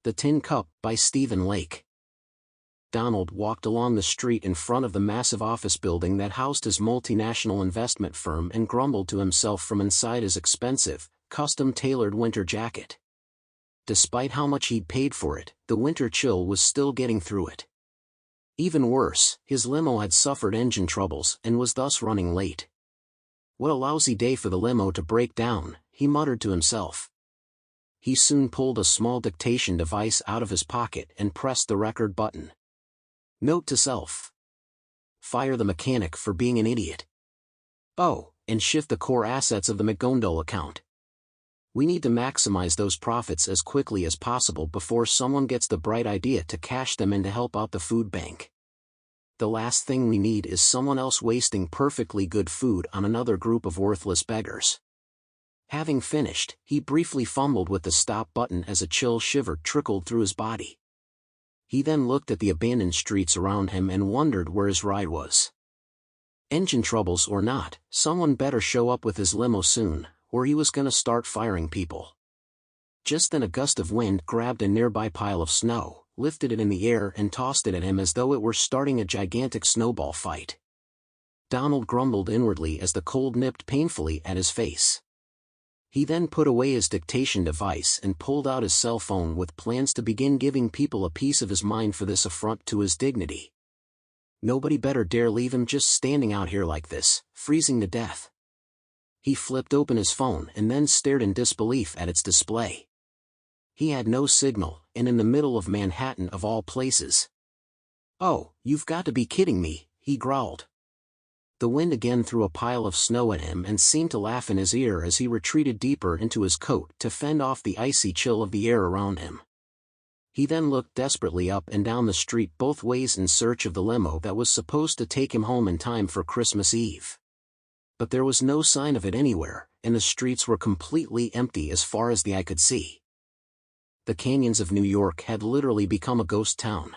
The Tin Cup, by Stephen Lake. Donald walked along the street in front of the massive office building that housed his multinational investment firm and grumbled to himself from inside his expensive, custom-tailored winter jacket. Despite how much he'd paid for it, the winter chill was still getting through it. Even worse, his limo had suffered engine troubles and was thus running late. What a lousy day for the limo to break down, he muttered to himself. He soon pulled a small dictation device out of his pocket and pressed the record button. Note to self. Fire the mechanic for being an idiot. Oh, and shift the core assets of the McGondol account. We need to maximize those profits as quickly as possible before someone gets the bright idea to cash them in to help out the food bank. The last thing we need is someone else wasting perfectly good food on another group of worthless beggars. Having finished, he briefly fumbled with the stop button as a chill shiver trickled through his body. He then looked at the abandoned streets around him and wondered where his ride was. Engine troubles or not, someone better show up with his limo soon, or he was gonna start firing people. Just then a gust of wind grabbed a nearby pile of snow, lifted it in the air and tossed it at him as though it were starting a gigantic snowball fight. Donald grumbled inwardly as the cold nipped painfully at his face. He then put away his dictation device and pulled out his cell phone with plans to begin giving people a piece of his mind for this affront to his dignity. Nobody better dare leave him just standing out here like this, freezing to death. He flipped open his phone and then stared in disbelief at its display. He had no signal, and in the middle of Manhattan of all places. "Oh, you've got to be kidding me," he growled. The wind again threw a pile of snow at him and seemed to laugh in his ear as he retreated deeper into his coat to fend off the icy chill of the air around him. He then looked desperately up and down the street both ways in search of the limo that was supposed to take him home in time for Christmas Eve. But there was no sign of it anywhere, and the streets were completely empty as far as the eye could see. The canyons of New York had literally become a ghost town.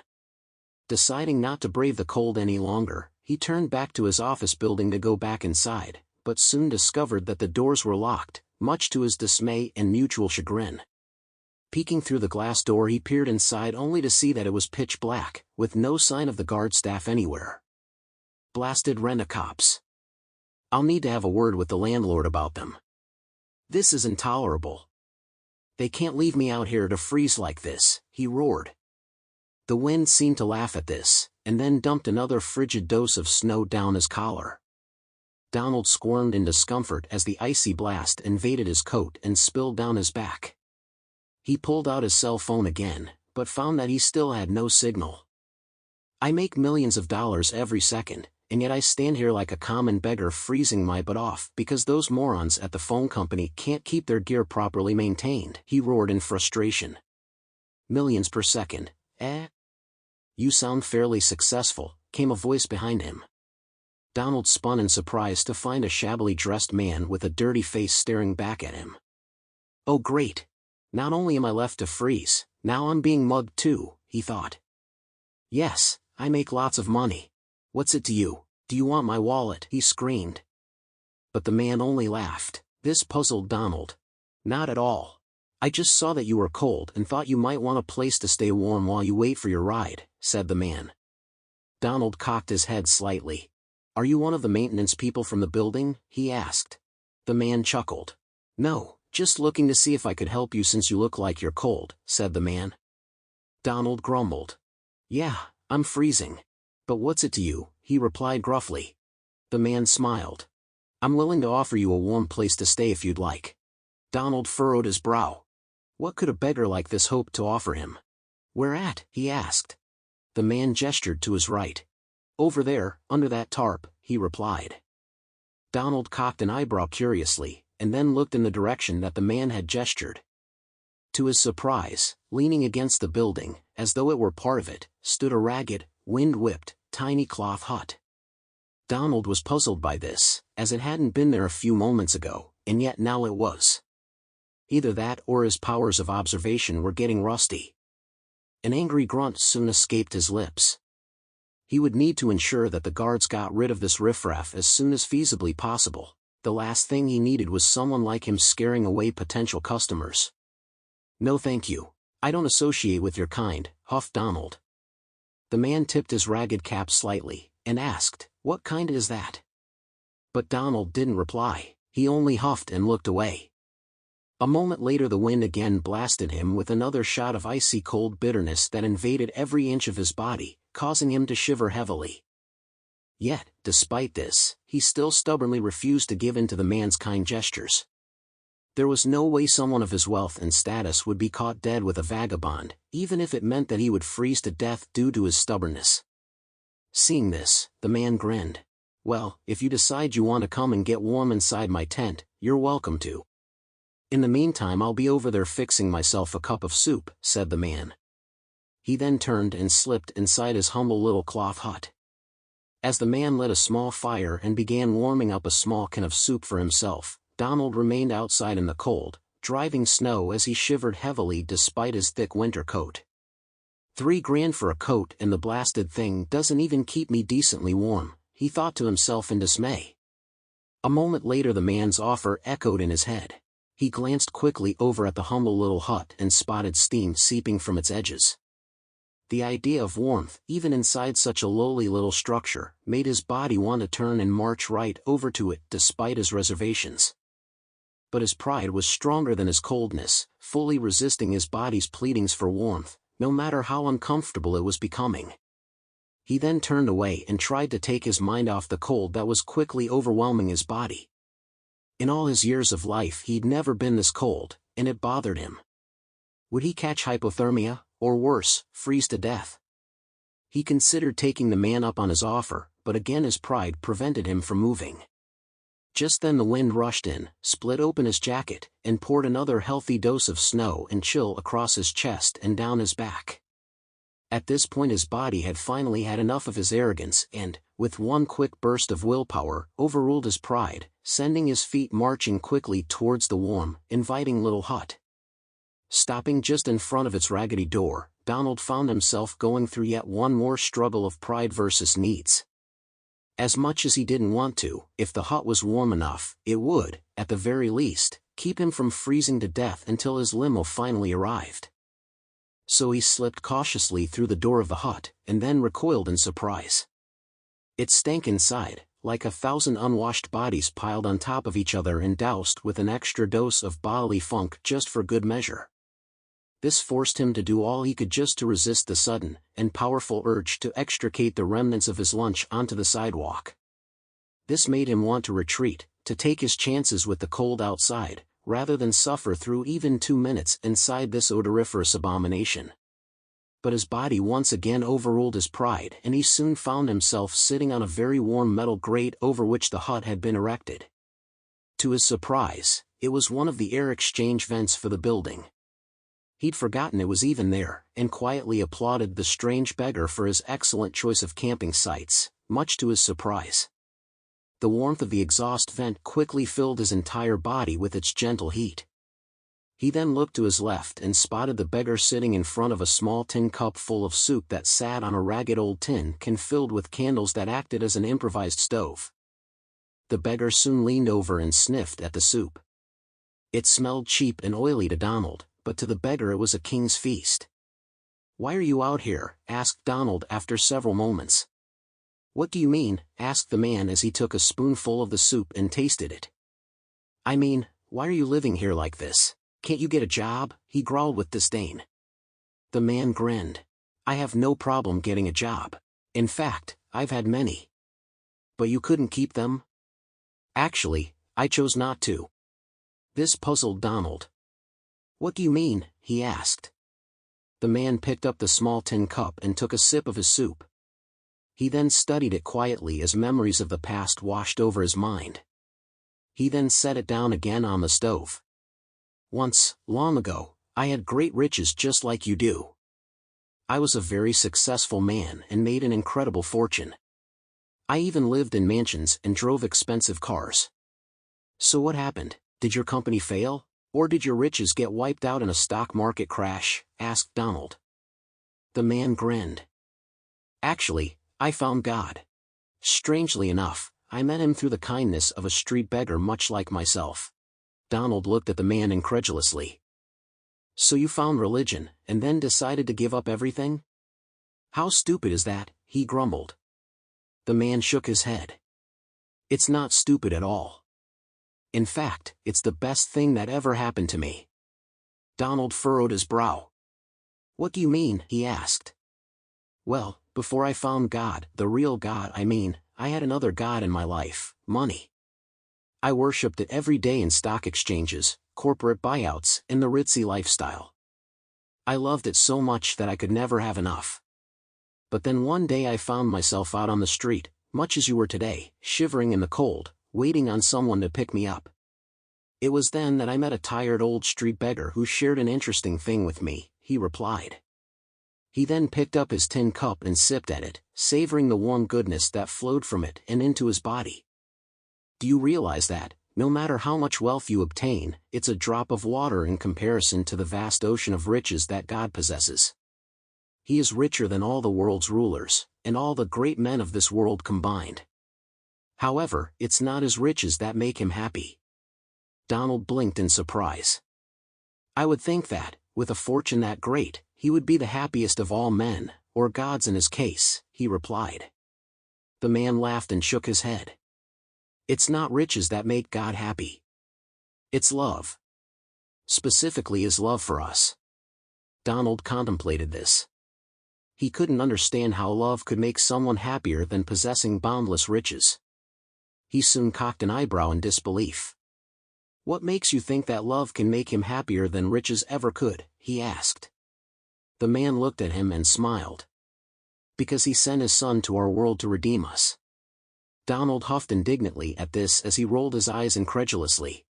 Deciding not to brave the cold any longer, he turned back to his office building to go back inside, but soon discovered that the doors were locked, much to his dismay and mutual chagrin. Peeking through the glass door he peered inside only to see that it was pitch black, with no sign of the guard staff anywhere. Blasted rent-a-cops. I'll need to have a word with the landlord about them. This is intolerable. They can't leave me out here to freeze like this, he roared. The wind seemed to laugh at this, and then dumped another frigid dose of snow down his collar. Donald squirmed in discomfort as the icy blast invaded his coat and spilled down his back. He pulled out his cell phone again, but found that he still had no signal. "I make millions of dollars every second, and yet I stand here like a common beggar freezing my butt off because those morons at the phone company can't keep their gear properly maintained," he roared in frustration. "Millions per second, eh? You sound fairly successful," came a voice behind him. Donald spun in surprise to find a shabbily dressed man with a dirty face staring back at him. "Oh great! Not only am I left to freeze, now I'm being mugged too," he thought. "Yes, I make lots of money. What's it to you? Do you want my wallet?" he screamed. But the man only laughed. This puzzled Donald. "Not at all. I just saw that you were cold and thought you might want a place to stay warm while you wait for your ride," said the man. Donald cocked his head slightly. "Are you one of the maintenance people from the building?" he asked. The man chuckled. "No, just looking to see if I could help you since you look like you're cold," said the man. Donald grumbled. "Yeah, I'm freezing. But what's it to you?" he replied gruffly. The man smiled. "I'm willing to offer you a warm place to stay if you'd like." Donald furrowed his brow. What could a beggar like this hope to offer him? "Where at?" he asked. The man gestured to his right. "Over there, under that tarp," he replied. Donald cocked an eyebrow curiously, and then looked in the direction that the man had gestured. To his surprise, leaning against the building, as though it were part of it, stood a ragged, wind-whipped, tiny cloth hut. Donald was puzzled by this, as it hadn't been there a few moments ago, and yet now it was. Either that or his powers of observation were getting rusty. An angry grunt soon escaped his lips. He would need to ensure that the guards got rid of this riffraff as soon as feasibly possible. The last thing he needed was someone like him scaring away potential customers. "No thank you. I don't associate with your kind, huffed Donald. The man tipped his ragged cap slightly, and asked, "What kind is that?" But Donald didn't reply, he only huffed and looked away. A moment later the wind again blasted him with another shot of icy cold bitterness that invaded every inch of his body, causing him to shiver heavily. Yet, despite this, he still stubbornly refused to give in to the man's kind gestures. There was no way someone of his wealth and status would be caught dead with a vagabond, even if it meant that he would freeze to death due to his stubbornness. Seeing this, the man grinned. "Well, if you decide you want to come and get warm inside my tent, you're welcome to. In the meantime I'll be over there fixing myself a cup of soup," said the man. He then turned and slipped inside his humble little cloth hut. As the man lit a small fire and began warming up a small can of soup for himself, Donald remained outside in the cold, driving snow as he shivered heavily despite his thick winter coat. $3 grand for a coat and the blasted thing doesn't even keep me decently warm, he thought to himself in dismay. A moment later the man's offer echoed in his head. He glanced quickly over at the humble little hut and spotted steam seeping from its edges. The idea of warmth, even inside such a lowly little structure, made his body want to turn and march right over to it despite his reservations. But his pride was stronger than his coldness, fully resisting his body's pleadings for warmth, no matter how uncomfortable it was becoming. He then turned away and tried to take his mind off the cold that was quickly overwhelming his body. In all his years of life he'd never been this cold, and it bothered him. Would he catch hypothermia, or worse, freeze to death? He considered taking the man up on his offer, but again his pride prevented him from moving. Just then the wind rushed in, split open his jacket, and poured another healthy dose of snow and chill across his chest and down his back. At this point his body had finally had enough of his arrogance and, with one quick burst of willpower, overruled his pride, sending his feet marching quickly towards the warm, inviting little hut. Stopping just in front of its raggedy door, Donald found himself going through yet one more struggle of pride versus needs. As much as he didn't want to, if the hut was warm enough, it would, at the very least, keep him from freezing to death until his limo finally arrived. So he slipped cautiously through the door of the hut, and then recoiled in surprise. It stank inside, like 1,000 unwashed bodies piled on top of each other and doused with an extra dose of bodily funk just for good measure. This forced him to do all he could just to resist the sudden and powerful urge to extricate the remnants of his lunch onto the sidewalk. This made him want to retreat, to take his chances with the cold outside, rather than suffer through even 2 minutes inside this odoriferous abomination. But his body once again overruled his pride and he soon found himself sitting on a very warm metal grate over which the hut had been erected. To his surprise, it was one of the air exchange vents for the building. He'd forgotten it was even there, and quietly applauded the strange beggar for his excellent choice of camping sites, much to his surprise. The warmth of the exhaust vent quickly filled his entire body with its gentle heat. He then looked to his left and spotted the beggar sitting in front of a small tin cup full of soup that sat on a ragged old tin can filled with candles that acted as an improvised stove. The beggar soon leaned over and sniffed at the soup. It smelled cheap and oily to Donald, but to the beggar it was a king's feast. "Why are you out here?" asked Donald after several moments. "What do you mean?" asked the man as he took a spoonful of the soup and tasted it. "I mean, why are you living here like this? Can't you get a job?" he growled with disdain. The man grinned. "I have no problem getting a job. In fact, I've had many." "But you couldn't keep them?" "Actually, I chose not to." This puzzled Donald. "What do you mean?" he asked. The man picked up the small tin cup and took a sip of his soup. He then studied it quietly as memories of the past washed over his mind. He then set it down again on the stove. "Once, long ago, I had great riches just like you do. I was a very successful man and made an incredible fortune. I even lived in mansions and drove expensive cars. So what happened? Did your company fail? Or did your riches get wiped out in a stock market crash?" asked Donald. The man grinned. "Actually, I found God. Strangely enough, I met him through the kindness of a street beggar much like myself." Donald looked at the man incredulously. So you found religion, and then decided to give up everything? How stupid is that, he grumbled. The man shook his head. It's not stupid at all. In fact, it's the best thing that ever happened to me. Donald furrowed his brow. What do you mean? He asked. Well, before I found God, the real God, I had another God in my life, money. I worshipped it every day in stock exchanges, corporate buyouts, and the ritzy lifestyle. I loved it so much that I could never have enough. But then one day I found myself out on the street, much as you were today, shivering in the cold, waiting on someone to pick me up. It was then that I met a tired old street beggar who shared an interesting thing with me, he replied. He then picked up his tin cup and sipped at it, savoring the warm goodness that flowed from it and into his body. Do you realize that, no matter how much wealth you obtain, it's a drop of water in comparison to the vast ocean of riches that God possesses? He is richer than all the world's rulers, and all the great men of this world combined. However, it's not his riches that make him happy. Donald blinked in surprise. I would think that, with a fortune that great, he would be the happiest of all men, or gods in his case, he replied. The man laughed and shook his head. It's not riches that make God happy. It's love. Specifically his love for us. Donald contemplated this. He couldn't understand how love could make someone happier than possessing boundless riches. He soon cocked an eyebrow in disbelief. What makes you think that love can make him happier than riches ever could? He asked. The man looked at him and smiled. Because he sent his son to our world to redeem us. Donald huffed indignantly at this as he rolled his eyes incredulously.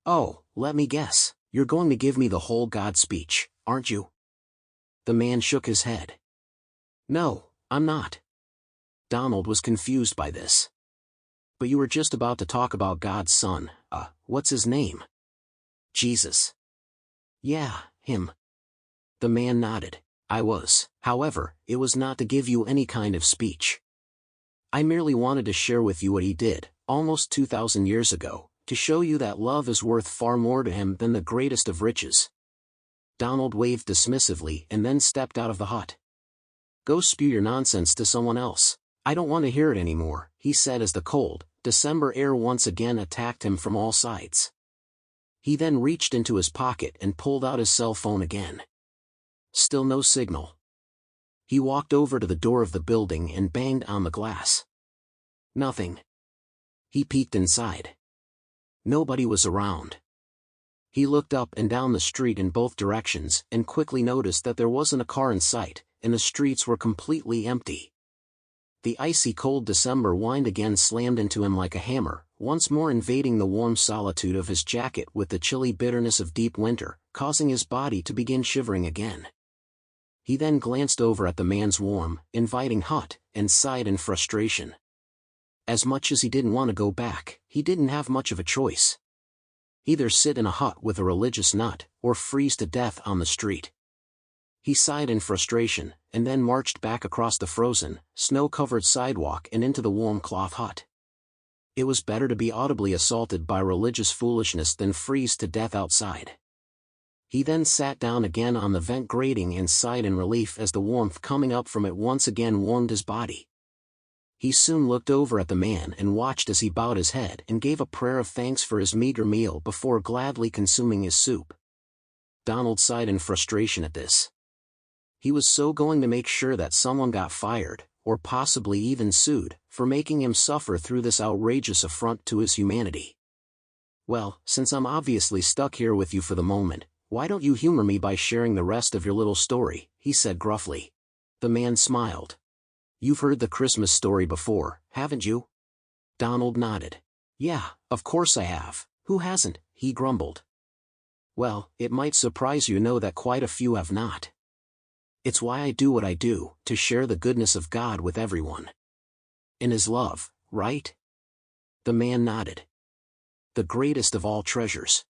Oh, let me guess, you're going to give me the whole God speech, aren't you? The man shook his head. No, I'm not. Donald was confused by this. But you were just about to talk about God's son, what's his name? Jesus. Yeah, him. The man nodded. I was. However, it was not to give you any kind of speech. I merely wanted to share with you what he did, almost 2,000 years ago, to show you that love is worth far more to him than the greatest of riches. Donald waved dismissively and then stepped out of the hut. Go spew your nonsense to someone else. I don't want to hear it anymore, he said as the cold, December air once again attacked him from all sides. He then reached into his pocket and pulled out his cell phone again. Still no signal. He walked over to the door of the building and banged on the glass. Nothing. He peeked inside. Nobody was around. He looked up and down the street in both directions and quickly noticed that there wasn't a car in sight, and the streets were completely empty. The icy cold December wind again slammed into him like a hammer, once more invading the warm solitude of his jacket with the chilly bitterness of deep winter, causing his body to begin shivering again. He then glanced over at the man's warm, inviting hut, and sighed in frustration. As much as he didn't want to go back, he didn't have much of a choice. Either sit in a hut with a religious nut, or freeze to death on the street. He sighed in frustration, and then marched back across the frozen, snow-covered sidewalk and into the warm cloth hut. It was better to be audibly assaulted by religious foolishness than freeze to death outside. He then sat down again on the vent grating and sighed in relief as the warmth coming up from it once again warmed his body. He soon looked over at the man and watched as he bowed his head and gave a prayer of thanks for his meager meal before gladly consuming his soup. Donald sighed in frustration at this. He was so going to make sure that someone got fired, or possibly even sued, for making him suffer through this outrageous affront to his humanity. Well, since I'm obviously stuck here with you for the moment, why don't you humor me by sharing the rest of your little story, he said gruffly. The man smiled. You've heard the Christmas story before, haven't you? Donald nodded. Yeah, of course I have. Who hasn't? He grumbled. Well, it might surprise you to know that quite a few have not. It's why I do what I do, to share the goodness of God with everyone. In his love, right? The man nodded. The greatest of all treasures.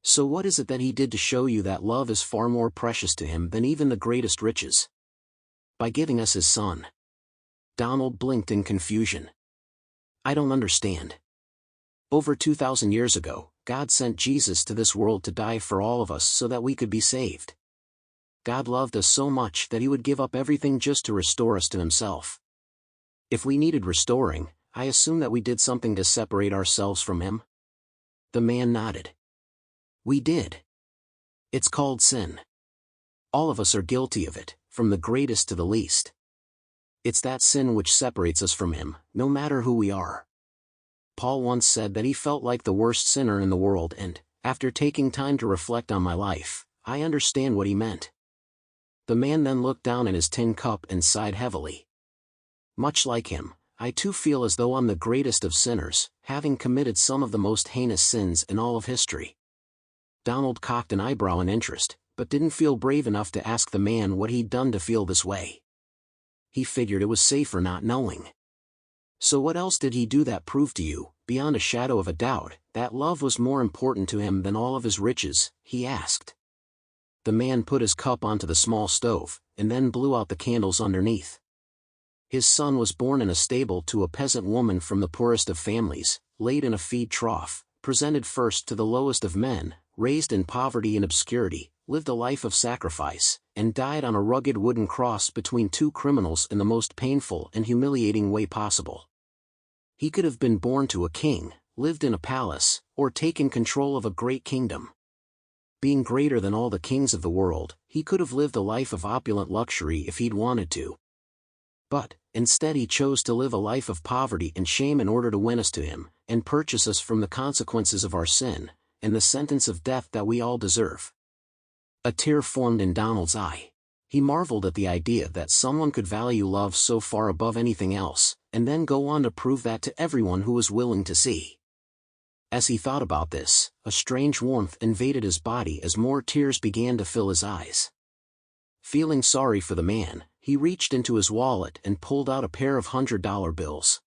So what is it that he did to show you that love is far more precious to him than even the greatest riches? By giving us his son. Donald blinked in confusion. I don't understand. Over 2,000 years ago, God sent Jesus to this world to die for all of us so that we could be saved. God loved us so much that he would give up everything just to restore us to himself. If we needed restoring, I assume that we did something to separate ourselves from him? The man nodded. We did. It's called sin. All of us are guilty of it, from the greatest to the least. It's that sin which separates us from him, no matter who we are. Paul once said that he felt like the worst sinner in the world, and, after taking time to reflect on my life, I understand what he meant. The man then looked down at his tin cup and sighed heavily. Much like him, I too feel as though I'm the greatest of sinners, having committed some of the most heinous sins in all of history. Donald cocked an eyebrow in interest, but didn't feel brave enough to ask the man what he'd done to feel this way. He figured it was safer not knowing. So what else did he do that proved to you, beyond a shadow of a doubt, that love was more important to him than all of his riches? He asked. The man put his cup onto the small stove, and then blew out the candles underneath. His son was born in a stable to a peasant woman from the poorest of families, laid in a feed trough, presented first to the lowest of men, raised in poverty and obscurity, lived a life of sacrifice, and died on a rugged wooden cross between two criminals in the most painful and humiliating way possible. He could have been born to a king, lived in a palace, or taken control of a great kingdom. Being greater than all the kings of the world, he could have lived a life of opulent luxury if he'd wanted to. But, instead he chose to live a life of poverty and shame in order to win us to him, and purchase us from the consequences of our sin, and the sentence of death that we all deserve. A tear formed in Donald's eye. He marveled at the idea that someone could value love so far above anything else, and then go on to prove that to everyone who was willing to see. As he thought about this, a strange warmth invaded his body as more tears began to fill his eyes. Feeling sorry for the man, he reached into his wallet and pulled out a pair of $100 bills.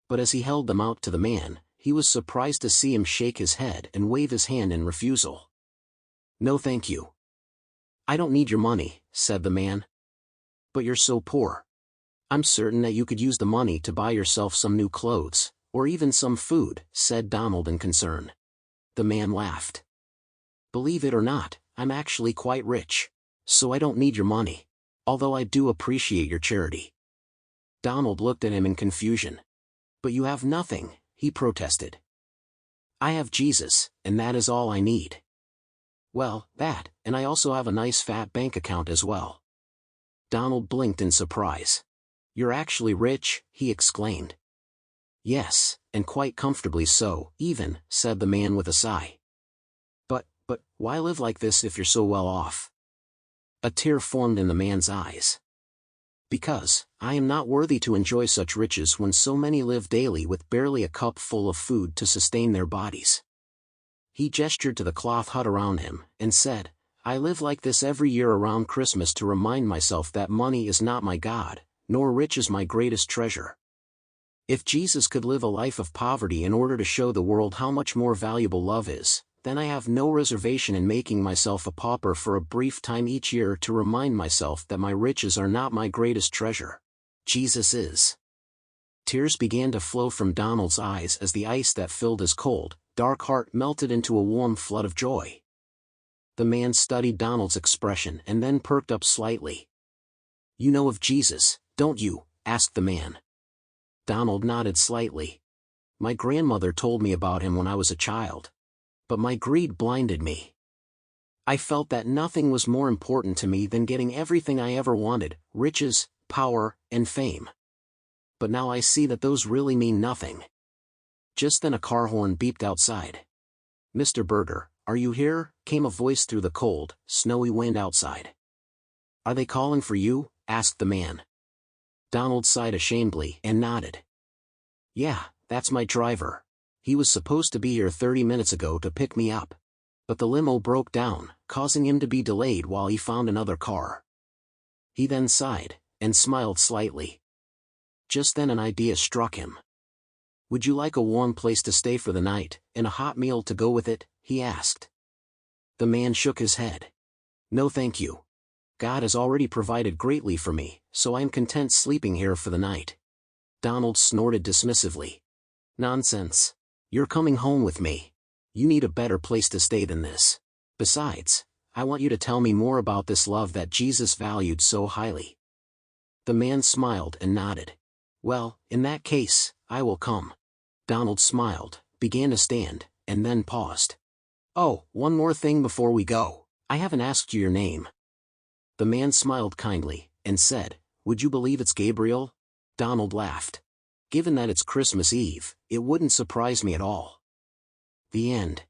But as he held them out to the man, he was surprised to see him shake his head and wave his hand in refusal. "No thank you. I don't need your money," said the man. "But you're so poor. I'm certain that you could use the money to buy yourself some new clothes, or even some food," said Donald in concern. The man laughed. "Believe it or not, I'm actually quite rich. So I don't need your money. Although I do appreciate your charity." Donald looked at him in confusion. "But you have nothing," he protested. "I have Jesus, and that is all I need." "Well, that, and I also have a nice fat bank account as well." Donald blinked in surprise. "You're actually rich?" he exclaimed. "Yes, and quite comfortably so, even," said the man with a sigh. But, why live like this if you're so well off?" A tear formed in the man's eyes. "Because, I am not worthy to enjoy such riches when so many live daily with barely a cup full of food to sustain their bodies." He gestured to the cloth hut around him, and said, "I live like this every year around Christmas to remind myself that money is not my God, nor riches my greatest treasure. If Jesus could live a life of poverty in order to show the world how much more valuable love is, then I have no reservation in making myself a pauper for a brief time each year to remind myself that my riches are not my greatest treasure. Jesus is." Tears began to flow from Donald's eyes as the ice that filled his cold, dark heart melted into a warm flood of joy. The man studied Donald's expression and then perked up slightly. "You know of Jesus, don't you?" asked the man. Donald nodded slightly. "My grandmother told me about him when I was a child. But my greed blinded me. I felt that nothing was more important to me than getting everything I ever wanted, riches, power, and fame. But now I see that those really mean nothing." Just then a car horn beeped outside. "Mr. Berger, are you here?" came a voice through the cold, snowy wind outside. "Are they calling for you?" asked the man. Donald sighed ashamedly and nodded. "Yeah, that's my driver. He was supposed to be here 30 minutes ago to pick me up. But the limo broke down, causing him to be delayed while he found another car." He then sighed, and smiled slightly. Just then an idea struck him. "Would you like a warm place to stay for the night, and a hot meal to go with it?" he asked. The man shook his head. "No thank you. God has already provided greatly for me, so I am content sleeping here for the night." Donald snorted dismissively. "Nonsense. You're coming home with me. You need a better place to stay than this. Besides, I want you to tell me more about this love that Jesus valued so highly." The man smiled and nodded. "Well, in that case, I will come." Donald smiled, began to stand, and then paused. "Oh, one more thing before we go. I haven't asked you your name." The man smiled kindly, and said, "Would you believe it's Gabriel?" Donald laughed. "Given that it's Christmas Eve, it wouldn't surprise me at all." The end.